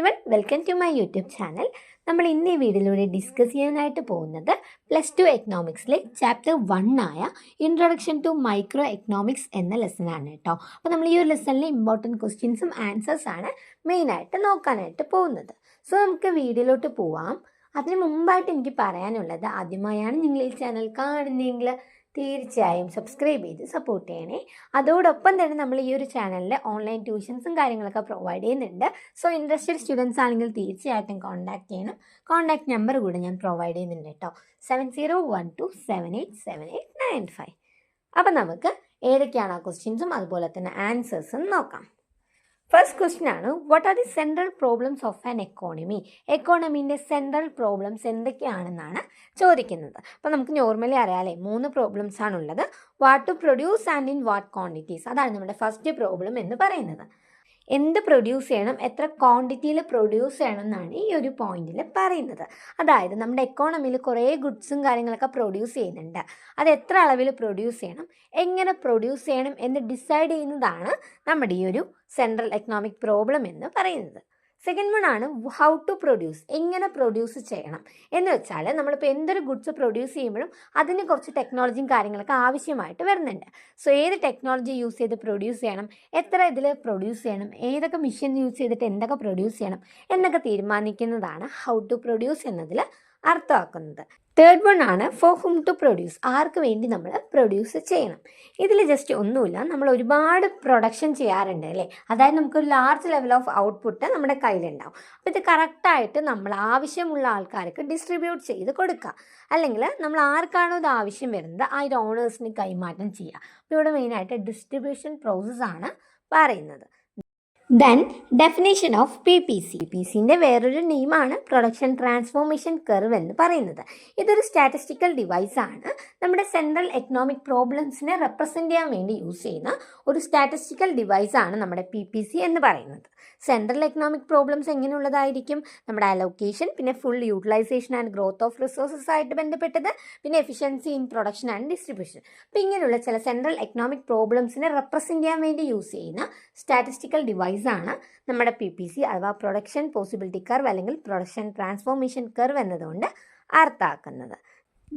Everyone, welcome to my YouTube channel. നമ്മൾ ഇന്ന് ഈ വീഡിയോയിലൂടെ ഡിസ്കസ് ചെയ്യാനായിട്ട് പോകുന്നത് +2 എക്കണോമിക്സിലെ ചാപ്റ്റർ 1 ആയ ഇൻട്രൊഡക്ഷൻ ടു മൈക്രോ എക്കണോമിക്സ് എന്ന ലെസനാണ് കേട്ടോ. അപ്പോൾ നമ്മൾ ഈ ഒരു ലെസണിലെ ഇമ്പോർട്ടൻറ്റ് ക്വസ്റ്റ്യൻസും ആൻസേഴ്സാണ് മെയിനായിട്ട് നോക്കാനായിട്ട് പോകുന്നത്. സോ നമുക്ക് വീഡിയോയിലോട്ട് പോവാം. അതിന് മുമ്പായിട്ട് എനിക്ക് പറയാനുള്ളത്, ആദ്യമായാണ് നിങ്ങൾ ഈ ചാനൽ കാണുന്നതെങ്കിൽ തീർച്ചയായും സബ്സ്ക്രൈബ് ചെയ്ത് സപ്പോർട്ട് ചെയ്യണേ. അതോടൊപ്പം തന്നെ നമ്മൾ ഈ ഒരു ചാനലിൽ ഓൺലൈൻ ട്യൂഷൻസും കാര്യങ്ങളൊക്കെ പ്രൊവൈഡ് ചെയ്യുന്നുണ്ട്. സോ ഇൻട്രസ്റ്റഡ് സ്റ്റുഡൻസ് ആണെങ്കിൽ തീർച്ചയായിട്ടും കോൺടാക്ട് ചെയ്യണം. കോൺടാക്ട് നമ്പർ കൂടെ ഞാൻ പ്രൊവൈഡ് ചെയ്യുന്നുണ്ട് കേട്ടോ, 7012787895. അപ്പം നമുക്ക് ഏതൊക്കെയാണ് ആ ക്വസ്റ്റ്യൻസും അതുപോലെ തന്നെ ആൻസേഴ്സും നോക്കാം. ഫസ്റ്റ് ക്വസ്റ്റ്യൻ ആണ്, what are the central problems of an economy? എക്കോണമീൻ്റെ സെൻട്രൽ പ്രോബ്ലംസ് എന്തൊക്കെയാണെന്നാണ് ചോദിക്കുന്നത്. അപ്പോൾ നമുക്ക് നോർമലി അറിയാമല്ലേ, 3 പ്രോബ്ലംസ് ആണുള്ളത്. What to produce and in what quantities, അതാണ് നമ്മുടെ ഫസ്റ്റ് പ്രോബ്ലം എന്ന് പറയുന്നത്. എന്ത് പ്രൊഡ്യൂസ് ചെയ്യണം, എത്ര ക്വാണ്ടിറ്റിയിൽ പ്രൊഡ്യൂസ് ചെയ്യണം എന്നാണ് ഈ ഒരു പോയിന്റിൽ പറയുന്നത്. അതായത് നമ്മുടെ എക്കോണമിയിൽ കുറേ ഗുഡ്സും കാര്യങ്ങളൊക്കെ പ്രൊഡ്യൂസ് ചെയ്യുന്നുണ്ട്. അത് എത്ര അളവിൽ പ്രൊഡ്യൂസ് ചെയ്യണം, എങ്ങനെ പ്രൊഡ്യൂസ് ചെയ്യണം എന്ന് ഡിസൈഡ് ചെയ്യുന്നതാണ് നമ്മുടെ ഈ ഒരു സെൻട്രൽ എക്കണോമിക് പ്രോബ്ലം എന്ന് പറയുന്നത്. സെക്കൻഡ് വൺ ആണ് ഹൗ ടു പ്രൊഡ്യൂസ്, എങ്ങനെ പ്രൊഡ്യൂസ് ചെയ്യണം എന്ന് വെച്ചാൽ നമ്മളിപ്പോൾ എന്തൊരു ഗുഡ്സ് പ്രൊഡ്യൂസ് ചെയ്യുമ്പോഴും അതിന് കുറച്ച് ടെക്നോളജിയും കാര്യങ്ങളൊക്കെ ആവശ്യമായിട്ട് വരുന്നുണ്ട്. സോ ഏത് ടെക്നോളജി യൂസ് ചെയ്ത് പ്രൊഡ്യൂസ് ചെയ്യണം, എത്ര ഇതിൽ പ്രൊഡ്യൂസ് ചെയ്യണം, ഏതൊക്കെ മെഷീൻ യൂസ് ചെയ്തിട്ട് എന്തൊക്കെ പ്രൊഡ്യൂസ് ചെയ്യണം എന്നൊക്കെ തീരുമാനിക്കുന്നതാണ് ഹൗ ടു പ്രൊഡ്യൂസ് എന്നതിൽ അർത്ഥമാക്കുന്നത്. തേർഡ് വൺ ആണ് ഫോർ ഹും ടു പ്രൊഡ്യൂസ്, ആർക്ക് വേണ്ടി നമ്മൾ പ്രൊഡ്യൂസ് ചെയ്യണം. ഇതിൽ ജസ്റ്റ് ഒന്നുമില്ല, നമ്മൾ ഒരുപാട് പ്രൊഡക്ഷൻ ചെയ്യാറുണ്ട് അല്ലേ, അതായത് നമുക്കൊരു ലാർജ് ലെവൽ ഓഫ് ഔട്ട്പുട്ട് നമ്മുടെ കയ്യിലുണ്ടാവും. അപ്പോൾ ഇത് കറക്റ്റായിട്ട് നമ്മൾ ആവശ്യമുള്ള ആൾക്കാർക്ക് ഡിസ്ട്രിബ്യൂട്ട് ചെയ്ത് കൊടുക്കുക, അല്ലെങ്കിൽ നമ്മൾ ആർക്കാണോ ഇത് ആവശ്യം വരുന്നത് ആ ഒരു ഓണേഴ്സിന് കൈമാറ്റം ചെയ്യുക. അപ്പോൾ ഇവിടെ മെയിനായിട്ട് ഡിസ്ട്രിബ്യൂഷൻ പ്രോസസ്സാണ് പറയുന്നത്. Then definition of PPC. PPCൻ്റെ വേറൊരു നെയിമാണ് പ്രൊഡക്ഷൻ ട്രാൻസ്ഫോർമേഷൻ കർവ് എന്ന് പറയുന്നത്. ഇതൊരു സ്റ്റാറ്റിസ്റ്റിക്കൽ ഡിവൈസാണ്. നമ്മുടെ സെൻട്രൽ എക്കണോമിക് പ്രോബ്ലംസിനെ റെപ്രസെൻ്റ് ചെയ്യാൻ വേണ്ടി യൂസ് ചെയ്യുന്ന ഒരു സ്റ്റാറ്റിസ്റ്റിക്കൽ ഡിവൈസാണ് നമ്മുടെ PPC എന്ന് പറയുന്നത്. സെൻട്രൽ എക്കണോമിക് പ്രോബ്ലംസ് എങ്ങനെയുള്ളതായിരിക്കും? നമ്മുടെ അലോക്കേഷൻ, പിന്നെ full utilisation and growth of resources ആയിട്ട് ബന്ധപ്പെട്ടത്, പിന്നെ efficiency in production and distribution. അപ്പോൾ ഇങ്ങനെയുള്ള ചില സെൻട്രൽ എക്കണോമിക് പ്രോബ്ലംസിനെ റെപ്രസെൻ്റ് ചെയ്യാൻ വേണ്ടി യൂസ് ചെയ്യുന്ന സ്റ്റാറ്റിസ്റ്റിക്കൽ ഡിവൈസാണ് നമ്മുടെ PPC അഥവാ പ്രൊഡക്ഷൻ പോസിബിലിറ്റി കർവ് അല്ലെങ്കിൽ പ്രൊഡക്ഷൻ ട്രാൻസ്ഫോർമേഷൻ കർവ് എന്നതുകൊണ്ട് അർത്ഥാക്കുന്നത്.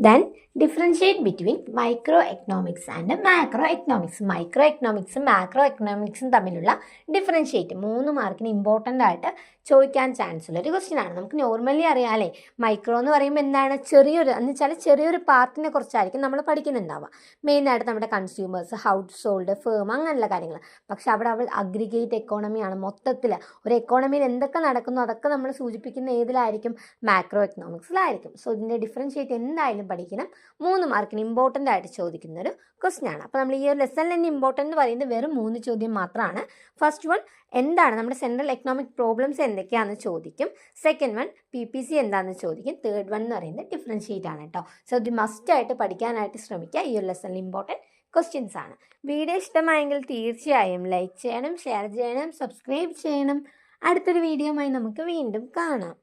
Then differentiate between micro economics and macro economics. Micro എക്കണോമിക്സും മാക്രോ എക്കണോമിക്സും തമ്മിലുള്ള ഡിഫറൻഷിയേറ്റ് 3 മാർക്കിന് ഇമ്പോർട്ടൻ്റ് ആയിട്ട് ചോദിക്കാൻ ചാൻസ് ഉള്ളൊരു ക്വസ്റ്റ്യൻ ആണ്. നമുക്ക് നോർമലി അറിയാമല്ലേ, മൈക്രോ എന്ന് പറയുമ്പോൾ എന്താണ്, ചെറിയൊരു എന്ന് വെച്ചാൽ ചെറിയൊരു പാർട്ടിനെ കുറിച്ചായിരിക്കും നമ്മൾ പഠിക്കുന്നുണ്ടാവുക. മെയിനായിട്ട് നമ്മുടെ കൺസ്യൂമേഴ്സ്, ഹൗസ് ഹോൾഡ്, ഫേം, അങ്ങനെയുള്ള കാര്യങ്ങൾ. പക്ഷെ അവിടെ അഗ്രിഗേറ്റ് എക്കോണമിയാണ്. മൊത്തത്തിൽ ഒരു എക്കോണമിയിൽ എന്തൊക്കെ നടക്കുന്നു അതൊക്കെ നമ്മൾ സൂചിപ്പിക്കുന്ന ഏതിലായിരിക്കും? മാക്രോ എക്കണോമിക്സിലായിരിക്കും. സോ ഇതിൻ്റെ ഡിഫറൻഷിയേറ്റ് എന്തായാലും പഠിക്കണം. 3 മാർക്കിന് ഇമ്പോർട്ടൻ്റ് ആയിട്ട് ചോദിക്കുന്നൊരു ക്വസ്റ്റ്യൻ ആണ്. അപ്പോൾ നമ്മൾ ഈ ഒരു ലെസണിൽ തന്നെ ഇമ്പോർട്ടൻ്റ് എന്ന് പറയുന്നത് വെറും 3 ചോദ്യം മാത്രമാണ്. ഫസ്റ്റ് വൺ എന്താണ് നമ്മുടെ സെൻട്രൽ എക്കണോമിക് പ്രോബ്ലംസ് എന്തൊക്കെയാണെന്ന് ചോദിക്കും. സെക്കൻഡ് വൺ PPC എന്താണെന്ന് ചോദിക്കും. തേർഡ് വൺ എന്ന് പറയുന്നത് ഡിഫറൻഷിയേറ്റ് ആണ് കേട്ടോ. സോ ഇത് മസ്റ്റായിട്ട് പഠിക്കാനായിട്ട് ശ്രമിക്കുക. ഈ ഒരു ലെസണിൽ ഇമ്പോർട്ടൻറ്റ് ക്വസ്റ്റ്യൻസ് ആണ്. വീഡിയോ ഇഷ്ടമായെങ്കിൽ തീർച്ചയായും ലൈക്ക് ചെയ്യണം, ഷെയർ ചെയ്യണം, സബ്സ്ക്രൈബ് ചെയ്യണം. അടുത്തൊരു വീഡിയോയുമായി നമുക്ക് വീണ്ടും കാണാം.